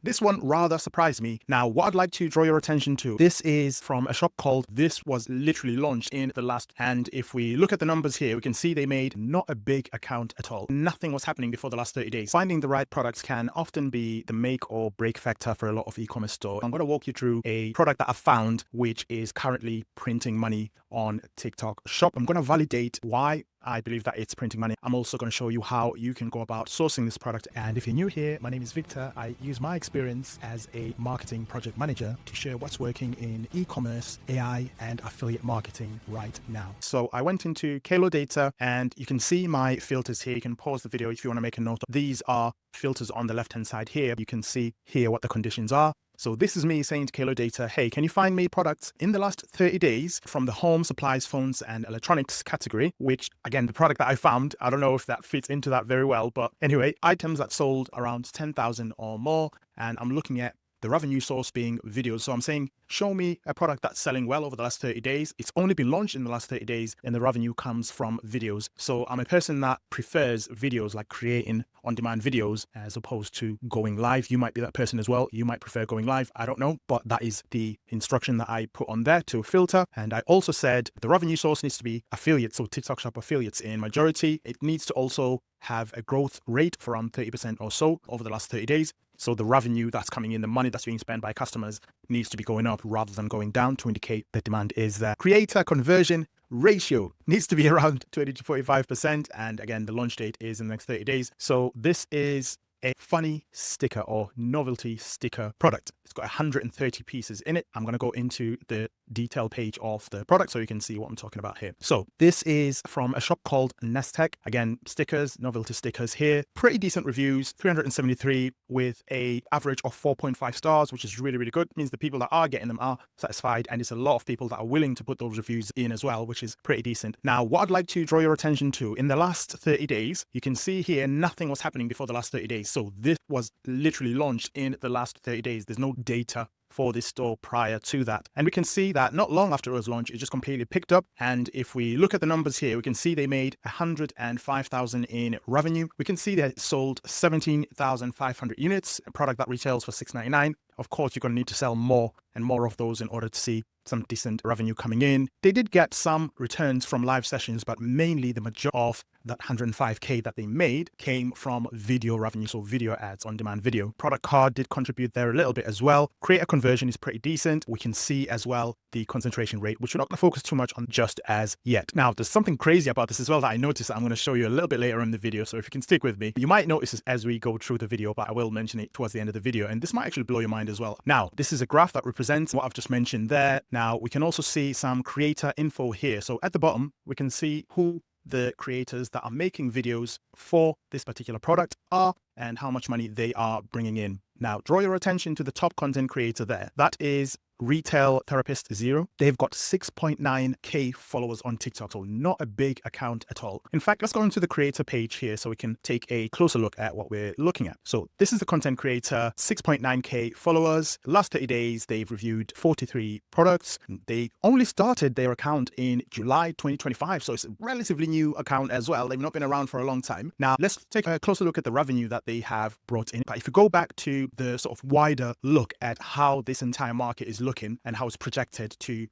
This one rather surprised me. Now, what I'd like to draw your attention to, this is from a shop called This Was literally launched in the last, and if we look at the numbers here, we can see they made not a big account at all. Nothing was happening before the last 30 days. Finding the right products can often be the make or break factor for a lot of e-commerce stores. I'm going to walk you through a product that I found, which is currently printing money on TikTok Shop. I'm going to validate why I believe that it's printing money. I'm also going to show you how you can go about sourcing this product. And if you're new here, my name is Victor. I use my experience as a marketing project manager to share what's working in e-commerce, AI, and affiliate marketing right now. So I went into Kalo Data and you can see my filters here. You can pause the video if you want to make a note. These are filters on the left-hand side here. You can see here what the conditions are. So this is me saying to Kalo Data, hey, can you find me products in the last 30 days from the home, supplies, phones, and electronics category, which again, the product that I found, I don't know if that fits into that very well, but anyway, items that sold around 10,000 or more. And I'm looking at the revenue source being videos. So I'm saying, show me a product that's selling well over the last 30 days. It's only been launched in the last 30 days and the revenue comes from videos. So I'm a person that prefers videos, like creating on-demand videos as opposed to going live. You might be that person as well. You might prefer going live. I don't know, but that is the instruction that I put on there to filter. And I also said the revenue source needs to be affiliates. So TikTok Shop affiliates in majority. It needs to also have a growth rate for around 30% or so over the last 30 days. So the revenue that's coming in, the money that's being spent by customers needs to be going up rather than going down to indicate that demand is there. Creator conversion ratio needs to be around 20 to 45%. And again, the launch date is in the next 30 days. So this is a funny sticker or novelty sticker product. It's got 130 pieces in it. I'm going to go into the detail page of the product so you can see what I'm talking about here. So this is from a shop called Nestec. Again, stickers, novelty stickers here. Pretty decent reviews, 373 with a average of 4.5 stars, which is really, really good. It means the people that are getting them are satisfied, and it's a lot of people that are willing to put those reviews in as well, which is pretty decent. Now, what I'd like to draw your attention to, in the last 30 days, you can see here nothing was happening before the last 30 days. So this was literally launched in the last 30 days. There's no data for this store prior to that. And we can see that not long after it was launched, it just completely picked up. And if we look at the numbers here, we can see they made 105,000 in revenue. We can see they sold 17,500 units, a product that retails for $6.99. Of course, you're going to need to sell more and more of those in order to see some decent revenue coming in. They did get some returns from live sessions, but mainly the majority of that 105K that they made came from video revenue, so video ads, on-demand video. Product card did contribute there a little bit as well. Creator conversion is pretty decent. We can see as well the concentration rate, which we're not going to focus too much on just as yet. Now, there's something crazy about this as well that I noticed that I'm going to show you a little bit later in the video, so if you can stick with me. You might notice this as we go through the video, but I will mention it towards the end of the video, and this might actually blow your mind as well. Now, this is a graph that represents what I've just mentioned there. Now, we can also see some creator info here. So at the bottom, we can see who the creators that are making videos for this particular product are and how much money they are bringing in. Now, draw your attention to the top content creator there. That is Retail Therapist Zero. They've got 6.9K followers on TikTok, so not a big account at all. In fact, let's go into the creator page here so we can take a closer look at what we're looking at. So this is the content creator, 6.9K followers. Last 30 days, they've reviewed 43 products. They only started their account in July 2025, so it's a relatively new account as well. They've not been around for a long time. Now, let's take a closer look at the revenue that they have brought in. But if you go back to the sort of wider look at how this entire market is looking and how it's projected to,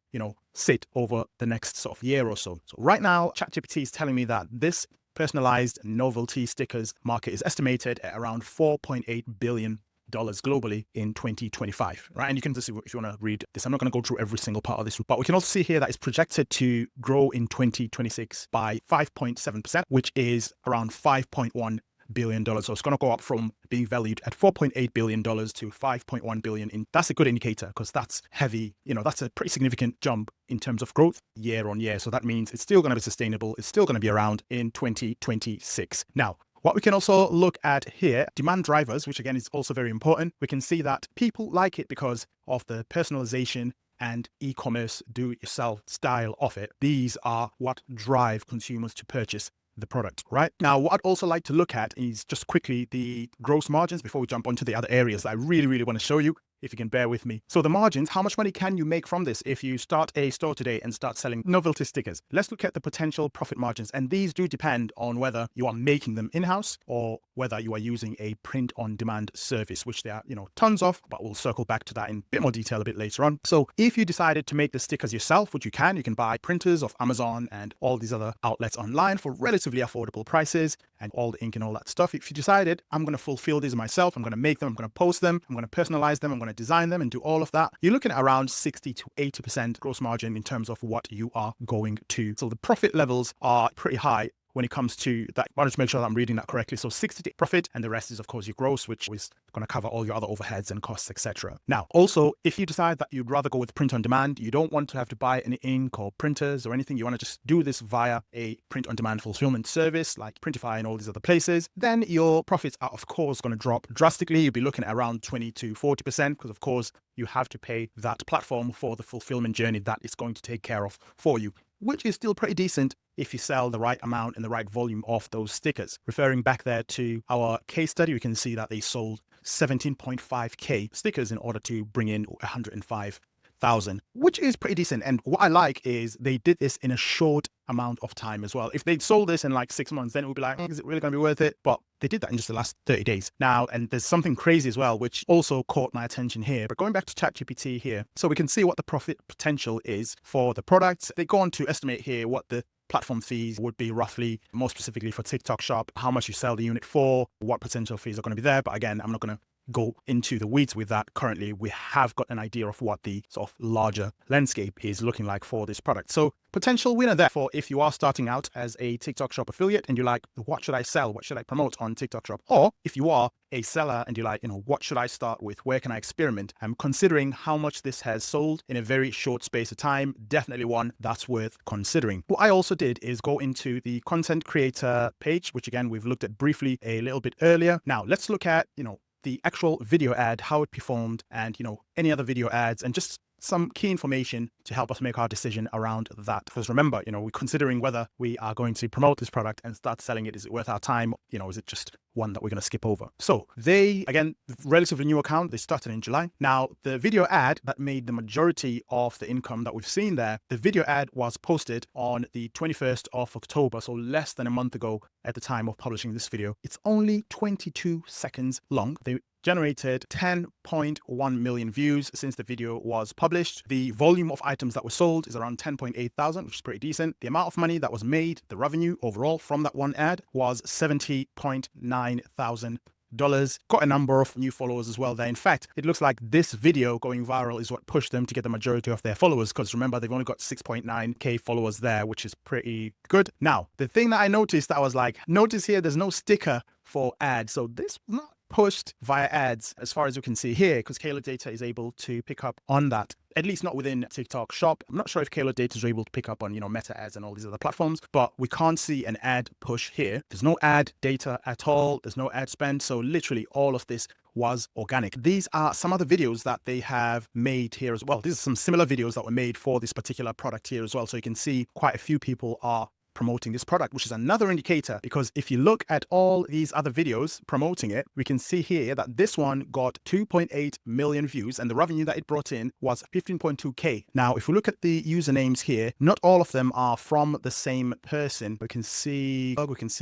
sit over the next sort of year or so. So right now, ChatGPT is telling me that this personalized novelty stickers market is estimated at around $4.8 billion globally in 2025, right? And you can just see if you want to read this. I'm not going to go through every single part of this, but we can also see here that it's projected to grow in 2026 by 5.7%, which is around $5.1 billion. So it's going to go up from being valued at $4.8 billion to $5.1 billion. That's a good indicator because that's heavy. That's a pretty significant jump in terms of growth year on year. So that means it's still going to be sustainable. It's still going to be around in 2026. Now, what we can also look at here, demand drivers, which again is also very important. We can see that people like it because of the personalization and e-commerce do-it-yourself style of it. These are what drive consumers to purchase the product, right? Now, what I'd also like to look at is just quickly the gross margins before we jump onto the other areas that I really, really want to show you. if you can bear with me. So the margins, how much money can you make from this if you start a store today and start selling novelty stickers? Let's look at the potential profit margins. And these do depend on whether you are making them in-house or whether you are using a print-on-demand service, which there are, tons of, but we'll circle back to that in a bit more detail a bit later on. So if you decided to make the stickers yourself, which you can buy printers off Amazon and all these other outlets online for relatively affordable prices and all the ink and all that stuff. If you decided, I'm going to fulfill these myself, I'm going to make them, I'm going to post them, I'm going to personalize them, I'm going to design them and do all of that, you're looking at around 60 to 80% gross margin in terms of what you are going to. So the profit levels are pretty high when it comes to that. I want to make sure that I'm reading that correctly. So 60 profit, and the rest is of course your gross, which is going to cover all your other overheads and costs, etc. Now, also, if you decide that you'd rather go with print on demand, you don't want to have to buy any ink or printers or anything, you want to just do this via a print on demand fulfillment service like Printify and all these other places, then your profits are of course going to drop drastically. You'll be looking at around 20 to 40% because of course you have to pay that platform for the fulfillment journey that it's going to take care of for you, which is still pretty decent if you sell the right amount and the right volume of those stickers. Referring back there to our case study, we can see that they sold 17.5k stickers in order to bring in 105,000, which is pretty decent. And what I like is they did this in a short amount of time as well. If they'd sold this in like 6 months, then it would be like, is it really going to be worth it? But they did that in just the last 30 days. Now, and there's something crazy as well, which also caught my attention here. But going back to ChatGPT here, so we can see what the profit potential is for the products. They go on to estimate here what the platform fees would be roughly, more specifically for TikTok Shop, how much you sell the unit for, what potential fees are going to be there. But again, I'm not going to go into the weeds with that. Currently, we have got an idea of what the sort of larger landscape is looking like for this product. So potential winner therefore, if you are starting out as a TikTok Shop affiliate and you're like, what should I sell? What should I promote on TikTok Shop? Or if you are a seller and you're like, what should I start with? Where can I experiment? I'm considering how much this has sold in a very short space of time. Definitely one that's worth considering. What I also did is go into the content creator page, which again, we've looked at briefly a little bit earlier. Now let's look at, the actual video ad, how it performed, and any other video ads, and just some key information to help us make our decision around that. Because remember, we're considering whether we are going to promote this product and start selling it. Is it worth our time? Is it just one that we're going to skip over? So they, again, relatively new account. They started in July. Now, the video ad that made the majority of the income that we've seen there, the video ad was posted on the 21st of October. So less than a month ago at the time of publishing this video. It's only 22 seconds long. They generated 10.1 million views since the video was published. The volume of items that were sold is around 10.8 thousand, which is pretty decent. The amount of money that was made, the revenue overall from that one ad, was $70.9 thousand. Got a number of new followers as well there. In fact, it looks like this video going viral is what pushed them to get the majority of their followers, because remember, they've only got 6.9k followers there, which is pretty good. Now, the thing that I noticed, that was like, notice here there's no sticker for ads. So this was not pushed via ads as far as you can see here, because Kayla Data is able to pick up on that, at least not within TikTok Shop. I'm not sure if Kayla Data is able to pick up on, Meta ads and all these other platforms, but we can't see an ad push here. There's no ad data at all. There's no ad spend. So literally all of this was organic. These are some other videos that they have made here as well. These are some similar videos that were made for this particular product here as well. So you can see quite a few people are promoting this product, which is another indicator, because if you look at all these other videos promoting it, we can see here that this one got 2.8 million views and the revenue that it brought in was 15.2k. Now, if we look at the usernames here, not all of them are from the same person. We can see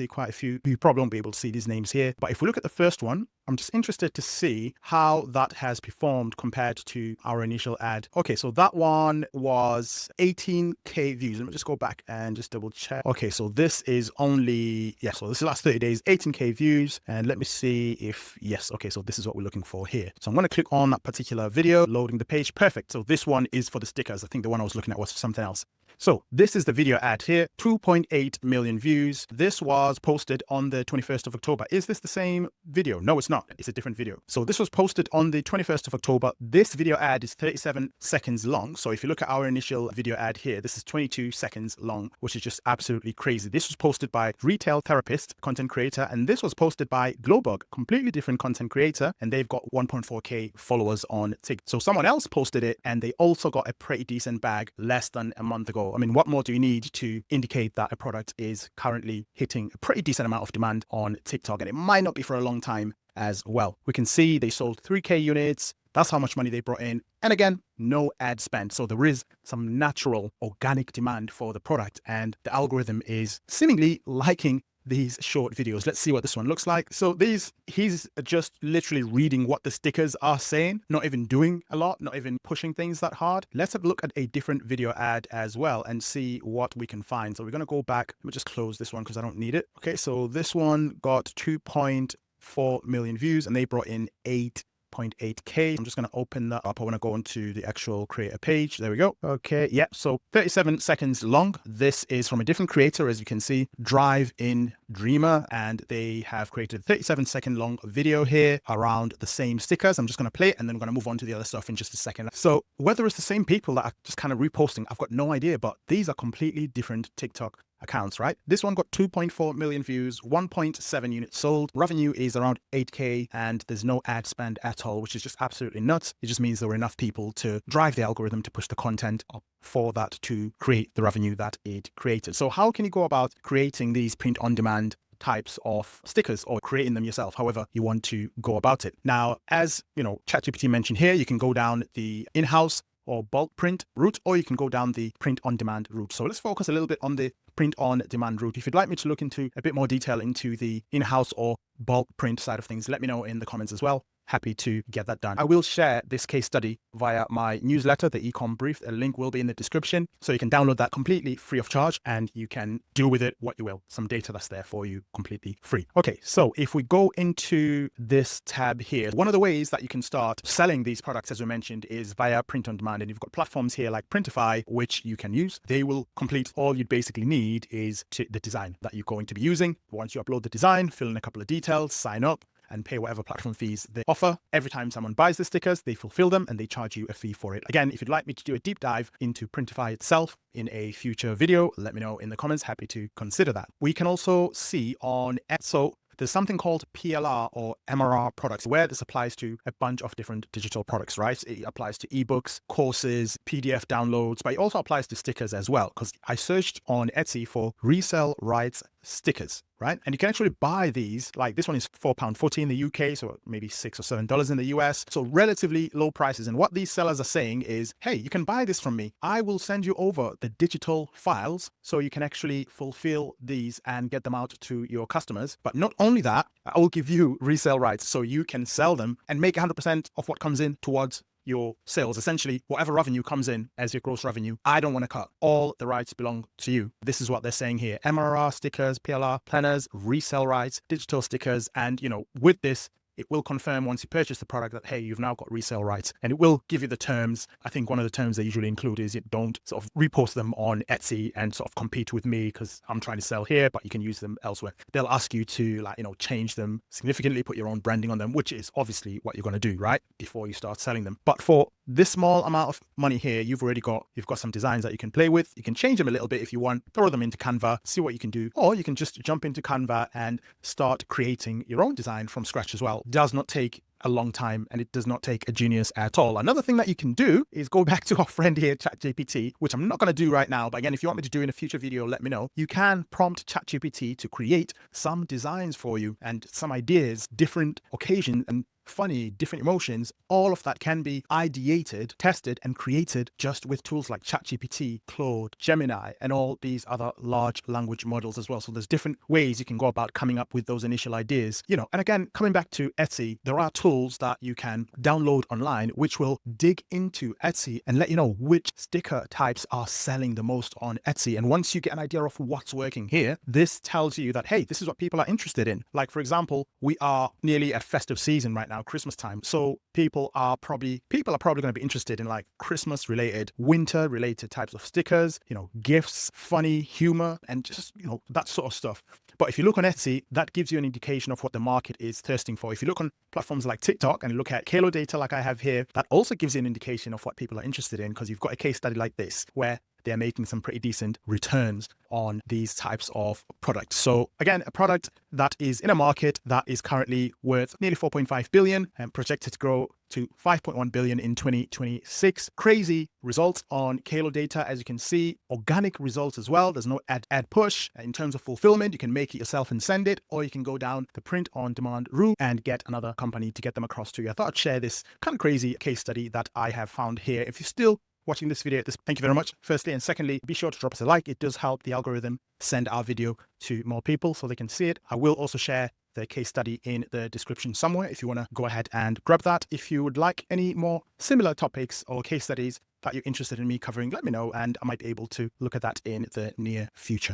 quite a few. You probably won't be able to see these names here, but if we look at the first one, I'm just interested to see how that has performed compared to our initial ad. Okay, so that one was 18k views. Let me just go back and just double check. Okay, so this is only, so this is last 30 days, 18k views. And let me see if, yes, okay, so this is what we're looking for here. So I'm going to click on that particular video, loading the page. Perfect. So this one is for the stickers. I think the one I was looking at was something else. So this is the video ad here, 2.8 million views. This was posted on the 21st of October. Is this the same video? No, it's not. It's a different video. So this was posted on the 21st of October. This video ad is 37 seconds long. So if you look at our initial video ad here, this is 22 seconds long, which is just absolutely crazy. This was posted by Retail Therapist, content creator, and this was posted by Glowbug, completely different content creator, and they've got 1.4k followers on TikTok. So someone else posted it, and they also got a pretty decent bag less than a month ago. I mean, what more do you need to indicate that a product is currently hitting a pretty decent amount of demand on TikTok? And it might not be for a long time as well. We can see they sold 3k units, That's how much money they brought in. And again, no ad spend. So there is some natural organic demand for the product, and the algorithm is seemingly liking these short videos. Let's see what this one looks like. So he's just literally reading what the stickers are saying, not even doing a lot, not even pushing things that hard. Let's have a look at a different video ad as well and see what we can find. So we're going to go back. Let me just close this one because I don't need it. Okay, so this one got 2.4 million views and they brought in 8.8K. I'm just going to open that up. I want to go into the actual creator page. There we go. Okay. Yeah. So 37 seconds long. This is from a different creator, as you can see, Drive in Dreamer, and they have created a 37-second long video here around the same stickers. I'm just going to play it and then I'm going to move on to the other stuff in just a second. So whether it's the same people that are just kind of reposting, I've got no idea, but these are completely different TikTok accounts, right? This one got 2.4 million views, 1.7 units sold. Revenue is around 8K and there's no ad spend at all, which is just absolutely nuts. It just means there were enough people to drive the algorithm to push the content up for that to create the revenue that it created. So how can you go about creating these print on demand types of stickers or creating them yourself, however you want to go about it? Now, as you know, ChatGPT mentioned here, you can go down the in-house or bulk print route, or you can go down the print on demand route. So let's focus a little bit on the print on demand route. If you'd like me to look into a bit more detail into the in-house or bulk print side of things, let me know in the comments as well. Happy to get that done. I will share this case study via my newsletter, the Ecom Brief. A link will be in the description. So you can download that completely free of charge and you can do with it what you will. Some data that's there for you completely free. Okay, so if we go into this tab here, one of the ways that you can start selling these products, as we mentioned, is via print on demand. And you've got platforms here like Printify, which you can use. They will complete all you'd basically need is the design that you're going to be using. Once you upload the design, fill in a couple of details, sign up, and pay whatever platform fees they offer. Every time someone buys the stickers, they fulfill them and they charge you a fee for it. Again, if you'd like me to do a deep dive into Printify itself in a future video, let me know in the comments. Happy to consider that. We can also see on Etsy, there's something called PLR or MRR products, where this applies to a bunch of different digital products, right? It applies to ebooks, courses, PDF downloads, but it also applies to stickers as well. Because I searched on Etsy for Resell rights stickers, right? And you can actually buy these. Like this one is £4.40 in the UK, so maybe $6 or $7 in the US. So relatively low prices. And what these sellers are saying is, hey, you can buy this from me. I will send you over the digital files so you can actually fulfill these and get them out to your customers. But not only that, I will give you resale rights so you can sell them and make 100% of what comes in towards your sales. Essentially, whatever revenue comes in as your gross revenue, I don't want to cut. All the rights belong to you. This is what they're saying here. MRR stickers, PLR planners, resell rights, digital stickers. And, you know, with this, it will confirm once you purchase the product that, hey, you've now got resale rights, and it will give you the terms. I think one of the terms they usually include is you don't sort of repost them on Etsy and sort of compete with me because I'm trying to sell here, but you can use them elsewhere. They'll ask you to, like, you know, change them significantly, put your own branding on them, which is obviously what you're going to do, right? Before you start selling them. But for this small amount of money here, you've got some designs that you can play with. You can change them a little bit if you want, throw them into Canva, see what you can do, or you can just jump into Canva and start creating your own design from scratch as well. Does not take a long time and it does not take a genius at all. Another thing that you can do is go back to our friend here, ChatGPT, which I'm not going to do right now. But again, if you want me to do in a future video, let me know. You can prompt ChatGPT to create some designs for you and some ideas, different occasions and funny, different emotions. All of that can be ideated, tested, and created just with tools like ChatGPT, Claude, Gemini, and all these other large language models as well. So there's different ways you can go about coming up with those initial ideas, you know. And again, coming back to Etsy, there are tools that you can download online, which will dig into Etsy and let you know which sticker types are selling the most on Etsy. And once you get an idea of what's working here, this tells you that, hey, this is what people are interested in. Like, for example, we are nearly at festive season right now, Christmas time. So people are probably going to be interested in like Christmas related, winter related types of stickers, you know, gifts, funny, humor, and just, you know, that sort of stuff. But if you look on Etsy, that gives you an indication of what the market is thirsting for. If you look on platforms like TikTok and look at Kalo data like I have here, that also gives you an indication of what people are interested in, because you've got a case study like this where they're making some pretty decent returns on these types of products. So again, a product that is in a market that is currently worth nearly 4.5 billion and projected to grow to 5.1 billion in 2026. Crazy results on Kalo data. As you can see, organic results as well. There's no ad push. In terms of fulfillment, you can make it yourself and send it, or you can go down the print on demand route and get another company to get them across to you. I thought I'd share this kind of crazy case study that I have found here. If you're still watching this video, thank you very much, firstly, and secondly, be sure to drop us a like. It does help the algorithm send our video to more people so they can see it. I will also share the case study in the description somewhere if you want to go ahead and grab that. If you would like any more similar topics or case studies that you're interested in me covering, let me know, and I might be able to look at that in the near future.